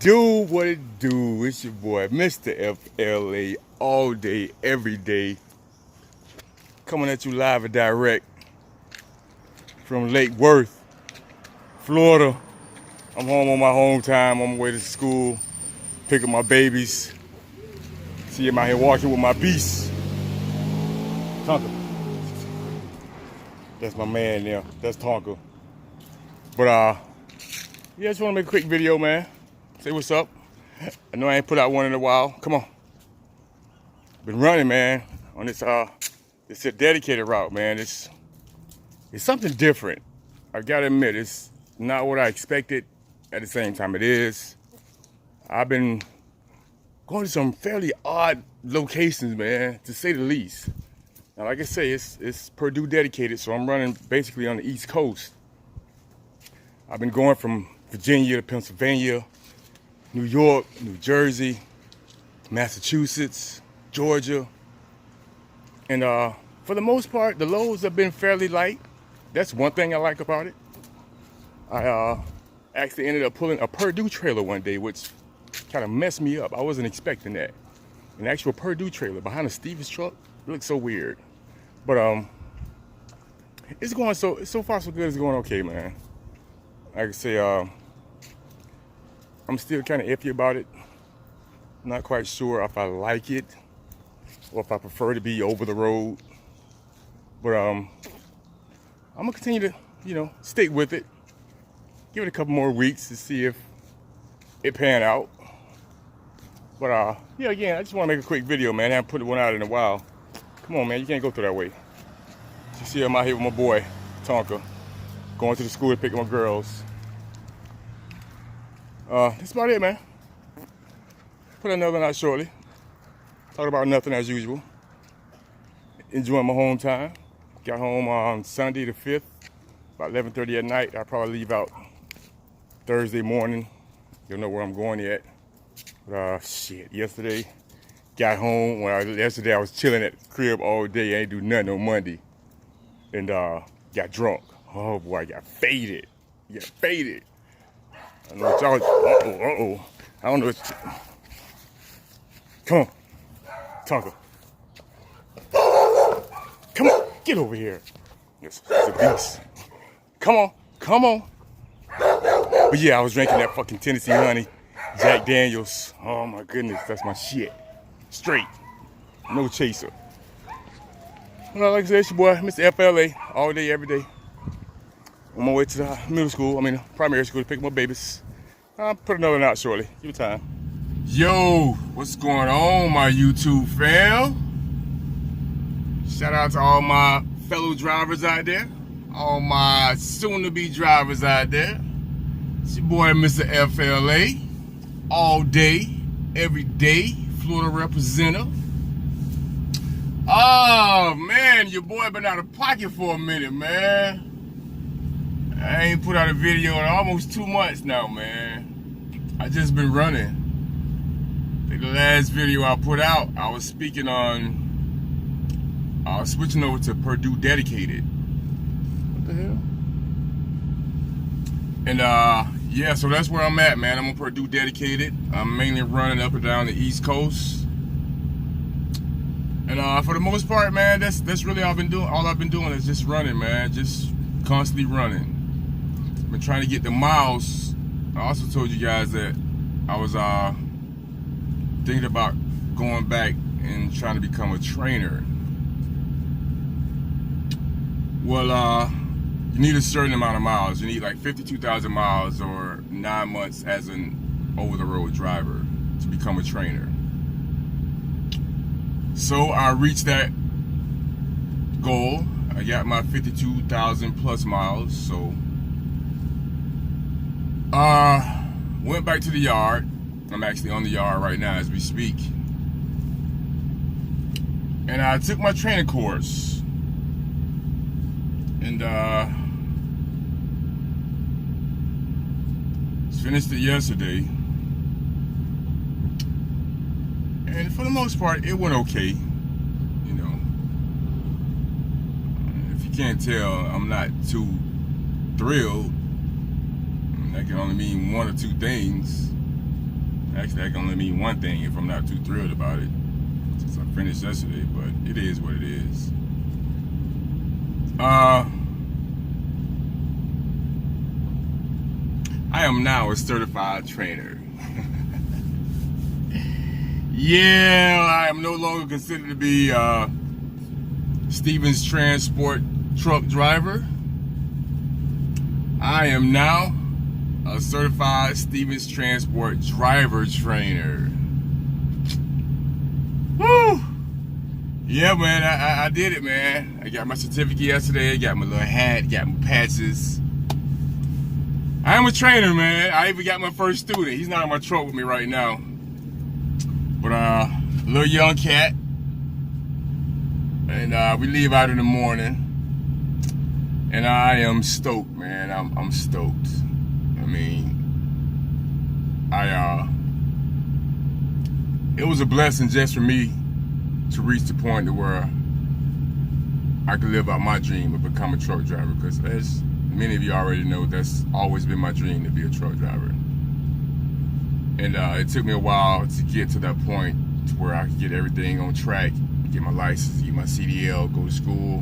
do, what it do? It's your boy, Mr. FLA, all day, every day. Coming at you live and direct from Lake Worth, Florida. I'm home on my home time, on my way to school, pick up my babies. See him out here walking with my beast. Tonka. That's my man there. That's Tonka. But yeah, I just want to make a quick video, man. Say what's up. I know I ain't put out one in a while. Come on. Been running, man, on this it's a dedicated route, man. It's something different. I gotta admit, it's not what I expected. At the same time, it is. I've been going to some fairly odd locations, man, to say the least. Now, like I say, it's Purdue dedicated, so I'm running basically on the East Coast. I've been going from Virginia to Pennsylvania, New York, New Jersey, Massachusetts, Georgia. And for the most part, the loads have been fairly light. That's one thing I like about it. I actually ended up pulling a Purdue trailer one day, which kind of messed me up. I wasn't expecting that. An actual Purdue trailer behind a Stevens truck. It looks so weird. But it's going so far so good. It's going okay, man. Like I say, I'm still kind of iffy about it. Not quite sure if I like it or if I prefer to be over the road. But I'm gonna continue to, stick with it. Give it a couple more weeks to see if it pan out. But yeah, again, I just want to make a quick video, man. I haven't put one out in a while. Come on, man, you can't go through that way. You see, I'm out here with my boy, Tonka, going to the school to pick up my girls. That's about it, man. Put another one out shortly. Talk about nothing as usual. Enjoying my home time. Got home on Sunday the 5th, about 11:30 at night. I'll probably leave out Thursday morning. Don't know where I'm going yet. But shit, yesterday, got home. Yesterday I was chilling at the crib all day. I ain't do nothing on Monday. And got drunk. Oh boy, I got faded. Got faded. I don't know what y'all, I don't know what come on, Tonka. Come on, get over here. It's a beast. Come on. But yeah, I was drinking that fucking Tennessee honey, Jack Daniels. Oh my goodness, that's my shit. Straight, no chaser. Well, like I said, it's your boy, Mr. FLA, all day, every day. On my way to the primary school to pick up my babies. I'll put another one out shortly. Give it time. Yo, what's going on, my YouTube fam? Shout out to all my fellow drivers out there. All my soon-to-be drivers out there. It's your boy, Mr. FLA. All day, every day, Florida representative. Oh, man, your boy been out of pocket for a minute, man. I ain't put out a video in almost 2 months now, man. I just been running. I think the last video I put out, I was speaking on, I was switching over to Purdue dedicated. What the hell? And yeah, so that's where I'm at, man. I'm on Purdue dedicated. I'm mainly running up and down the East Coast. And for the most part, man, that's really all I've been doing. All I've been doing is just running, man. Just constantly running. Been trying to get the miles. I also told you guys that I was thinking about going back and trying to become a trainer. Well, you need a certain amount of miles. You need like 52,000 miles or 9 months as an over-the-road driver to become a trainer. So I reached that goal. I got my 52,000 plus miles. So went back to the yard. I'm actually on the yard right now as we speak. And I took my training course. And finished it yesterday. And for the most part, it went okay. If you can't tell, I'm not too thrilled. That can only mean one or two things. Actually, that can only mean one thing if I'm not too thrilled about it, since I finished yesterday, but it is what it is. I am now a certified trainer. Yeah, I am no longer considered to be Stevens Transport truck driver. I am now a certified Stevens Transport driver trainer. Woo! Yeah, man, I did it, man. I got my certificate yesterday, got my little hat, got my patches. I am a trainer, man. I even got my first student. He's not in my truck with me right now. But little young cat. And we leave out in the morning. And I am stoked, man. I'm stoked. I mean, it was a blessing just for me to reach the point to where I could live out my dream of becoming a truck driver, because as many of you already know, that's always been my dream, to be a truck driver. And it took me a while to get to that point to where I could get everything on track, get my license, get my CDL, go to school,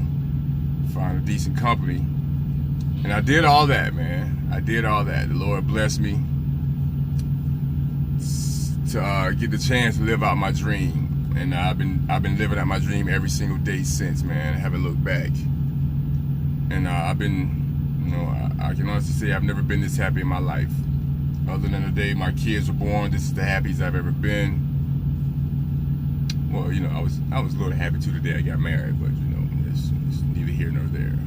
find a decent company. And I did all that, man. I did all that. The Lord blessed me to get the chance to live out my dream. And I've been living out my dream every single day since, man. I haven't looked back. And I've been, you know, I can honestly say I've never been this happy in my life. Other than the day my kids were born, this is the happiest I've ever been. Well, you know, I was a little happy too the day I got married, but you know, it's neither here nor there.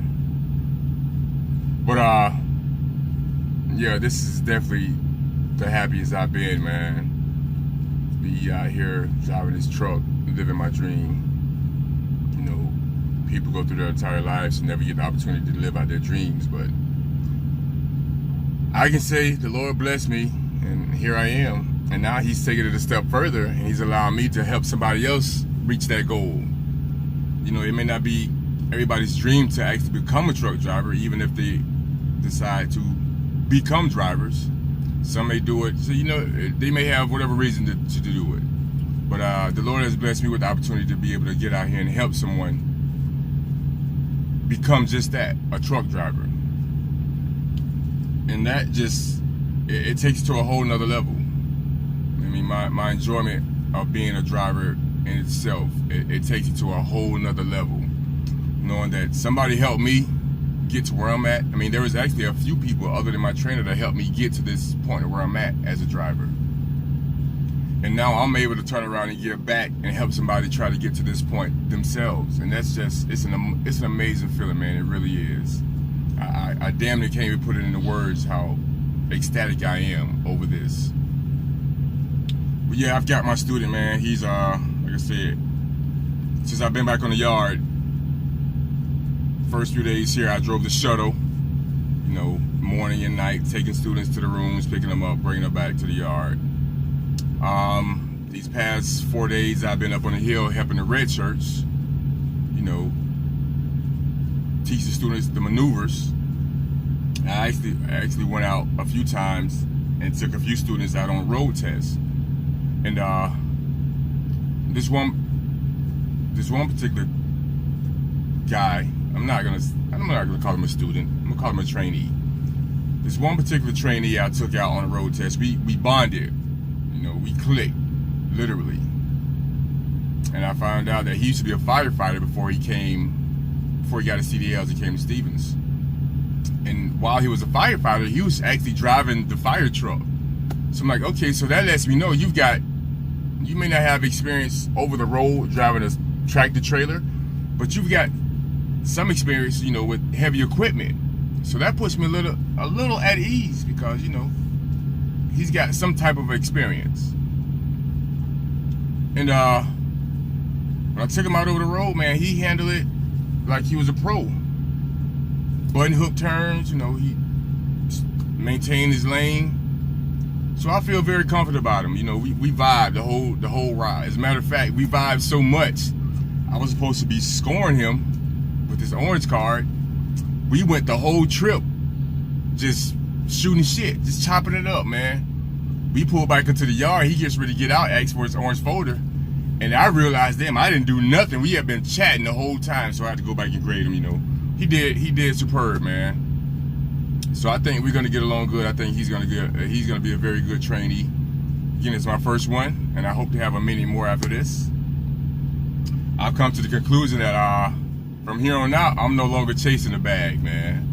But yeah, this is definitely the happiest I've been, man. Be out here driving this truck, living my dream. You know, people go through their entire lives and never get the opportunity to live out their dreams, but I can say the Lord blessed me, and here I am. And now He's taking it a step further, and He's allowing me to help somebody else reach that goal. You know, it may not be everybody's dream to actually become a truck driver, even if they decide to become drivers. Some may do it, so you know, they may have whatever reason to do it. But the Lord has blessed me with the opportunity to be able to get out here and help someone become just that, a truck driver. And that just, it takes it to a whole nother level. I mean, my enjoyment of being a driver in itself, it takes it to a whole nother level. Knowing that somebody helped me get to where I'm at. I mean, there was actually a few people other than my trainer that helped me get to this point where I'm at as a driver. And now I'm able to turn around and give back and help somebody try to get to this point themselves. And that's just, it's an amazing feeling, man. It really is. I damn near can't even put it into words how ecstatic I am over this. But yeah, I've got my student, man. He's, like I said, since I've been back on the yard, first few days here, I drove the shuttle, you know, morning and night, taking students to the rooms, picking them up, bringing them back to the yard. These past 4 days, I've been up on the hill helping the red shirts, you know, teach the students the maneuvers. I actually went out a few times and took a few students out on road tests. And this one particular guy, I'm not gonna call him a student. I'm gonna call him a trainee. This one particular trainee I took out on a road test. We bonded, you know, we clicked, literally. And I found out that he used to be a firefighter before he got his CDL'S and came to Stevens. And while he was a firefighter, he was actually driving the fire truck. So I'm like, okay, so that lets me know you may not have experience over the road driving a tractor trailer, but you've got some experience, you know, with heavy equipment. So that puts me a little at ease, because, you know, he's got some type of experience. And when I took him out over the road, man, he handled it like he was a pro. Button hook turns, you know, he maintained his lane. So I feel very confident about him. You know, we vibed the whole ride. As a matter of fact, we vibed so much, I was supposed to be scoring him with this orange card. We went the whole trip just shooting shit, just chopping it up, man. we pull back into the yard. He gets ready to get out, asks for his orange folder. And I realized, damn, I didn't do nothing. We had been chatting the whole time, so I had to go back and grade him, you know. He did superb, man. So I think we're gonna get along good. I think he's gonna be a very good trainee. Again, it's my first one, and I hope to have many more after this. I've come to the conclusion that from here on out, I'm no longer chasing the bag, man.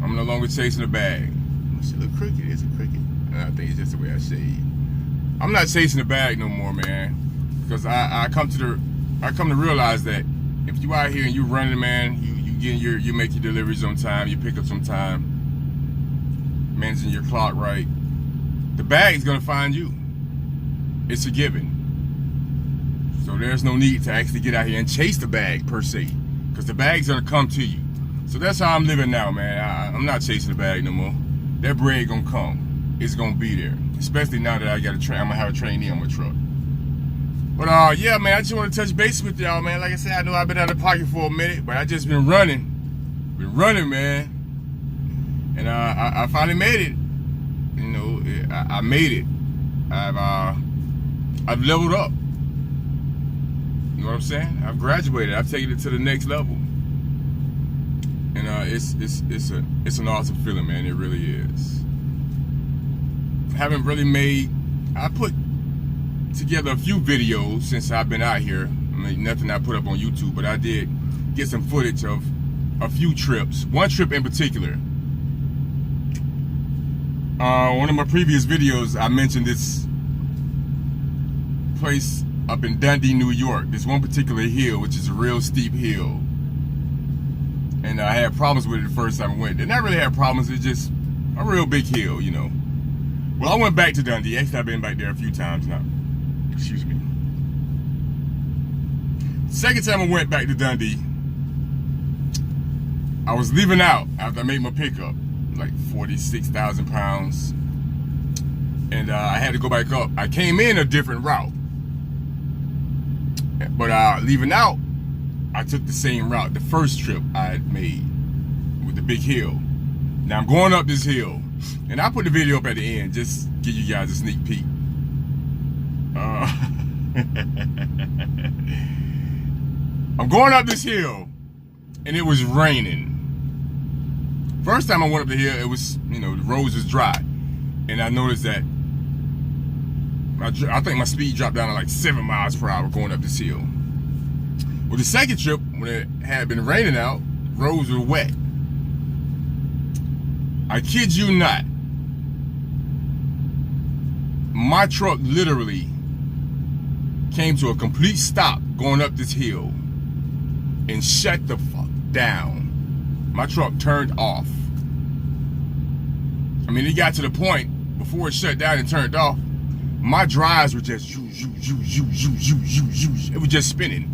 I'm no longer chasing the bag. It's a little crooked. It's a crooked. I think it's just the way I shade. I'm not chasing the bag no more, man. Because I come to realize that if you out here and you running, man, you make your deliveries on time, you pick up some time, managing your clock right, the bag is gonna find you. It's a given. So there's no need to actually get out here and chase the bag per se, because the bag's gonna come to you. So that's how I'm living now, man. I'm not chasing the bag no more. That bread gonna come. It's gonna be there. Especially now that I'm gonna have a trainee on my truck. But yeah, man, I just want to touch base with y'all, man. Like I said, I know I've been out of pocket for a minute, but I just been running, man. And I finally made it. You know, I made it. I've leveled up. You know what I'm saying? I've graduated. I've taken it to the next level. And it's an awesome feeling, man. It really is. Haven't really made. I put together a few videos since I've been out here. I mean, nothing I put up on YouTube, but I did get some footage of a few trips. One trip in particular. One of my previous videos, I mentioned this place up in Dundee, New York. This one particular hill, which is a real steep hill. And I had problems with it the first time I went. Did not really have problems, it's just a real big hill, you know. Well, I went back to Dundee. Actually, I've been back there a few times now. Excuse me. Second time I went back to Dundee, I was leaving out after I made my pickup, like 46,000 pounds. And I had to go back up. I came in a different route. But leaving out, I took the same route, the first trip I had made with the big hill. Now I'm going up this hill. And I put the video up at the end, just give you guys a sneak peek. I'm going up this hill, and it was raining. First time I went up the hill, it was, you know, the roads was dry. And I noticed that, I think my speed dropped down to like 7 miles per hour going up this hill. Well, the second trip, when it had been raining out, roads were wet. I kid you not. My truck literally came to a complete stop going up this hill and shut the fuck down. My truck turned off. I mean, it got to the point before it shut down and turned off, my drives were just it was just spinning.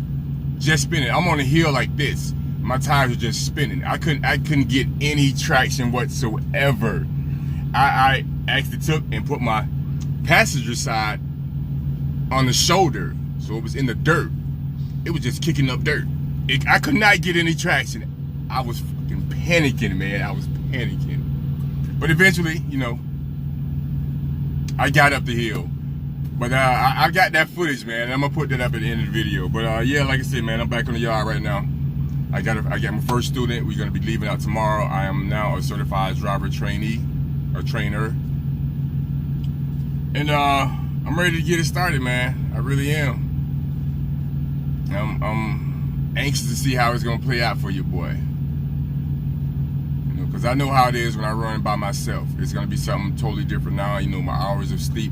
Just spinning. I'm on a hill like this. My tires were just spinning. I couldn't get any traction whatsoever. I actually took and put my passenger side on the shoulder, so it was in the dirt. It was just kicking up dirt. I could not get any traction. I was fucking panicking, man. I was panicking. But eventually, you know, I got up the hill. But I got that footage, man. I'm gonna put that up at the end of the video. But yeah, like I said, man, I'm back on the yard right now. I got my first student. We're gonna be leaving out tomorrow. I am now a certified driver trainee or trainer, and I'm ready to get it started, man. I really am. I'm anxious to see how it's gonna play out for you, boy. You know, because I know how it is when I run by myself. It's gonna be something totally different now. You know, my hours of sleep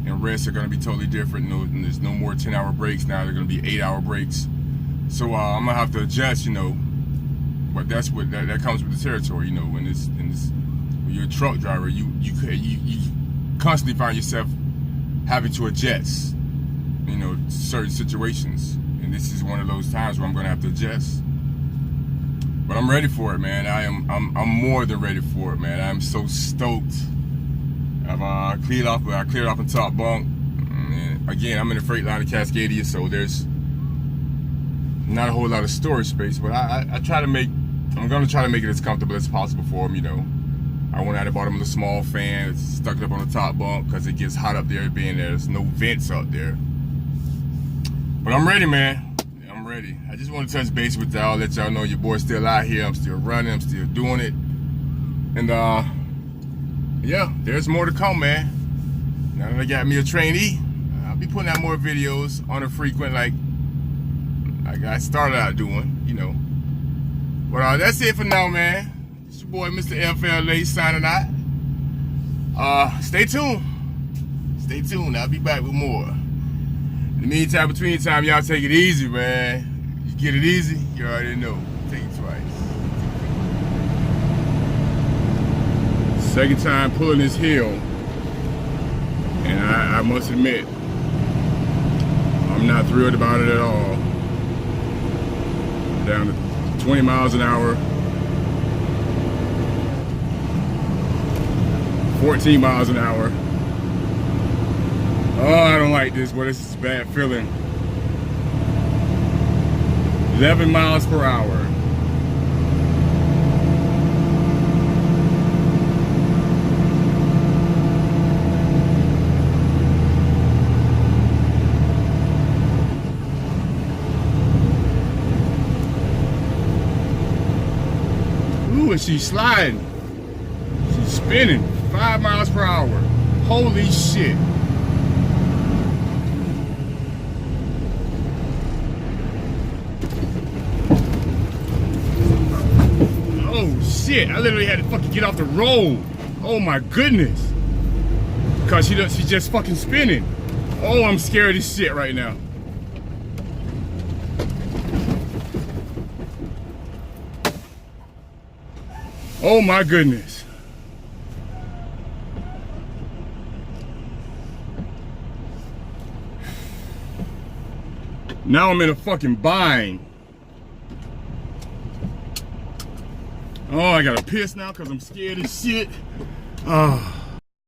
and rest are gonna be totally different. No, there's no more 10-hour breaks now. They're gonna be 8-hour breaks. So I'm gonna have to adjust, you know. But that's what that comes with the territory, you know. When you're a truck driver, you constantly find yourself having to adjust, you know, to certain situations. And this is one of those times where I'm gonna have to adjust. But I'm ready for it, man. I'm more than ready for it, man. I'm so stoked. I cleared off the top bunk. And again, I'm in the Freightliner Cascadia, so there's not a whole lot of storage space, but I'm gonna try to make it as comfortable as possible for him, you know. I went out and bought him a small fan, stuck it up on the top bunk because it gets hot up there being there's no vents up there. But I'm ready, man. I'm ready. I just want to touch base with y'all, let y'all know your boy's still out here. I'm still running, I'm still doing it. And yeah, there's more to come, man. Now that I got me a trainee, I'll be putting out more videos on a frequent like I started out doing, you know. But that's it for now, man. It's your boy, Mr. FLA, signing out. Stay tuned. Stay tuned. I'll be back with more. In the meantime, between time, y'all take it easy, man. You get it easy, you already know. Take it twice. Second time pulling this hill. And I must admit, I'm not thrilled about it at all. Down to 20 miles an hour. 14 miles an hour. Oh, I don't like this, but this is a bad feeling. 11 miles per hour. Ooh, and she's sliding. She's spinning 5 miles per hour. Holy shit. Oh shit, I literally had to fucking get off the road. Oh my goodness. Cause she's just fucking spinning. Oh, I'm scared as shit right now. Oh my goodness. Now I'm in a fucking bind. Oh, I gotta piss now because I'm scared as shit. Oh.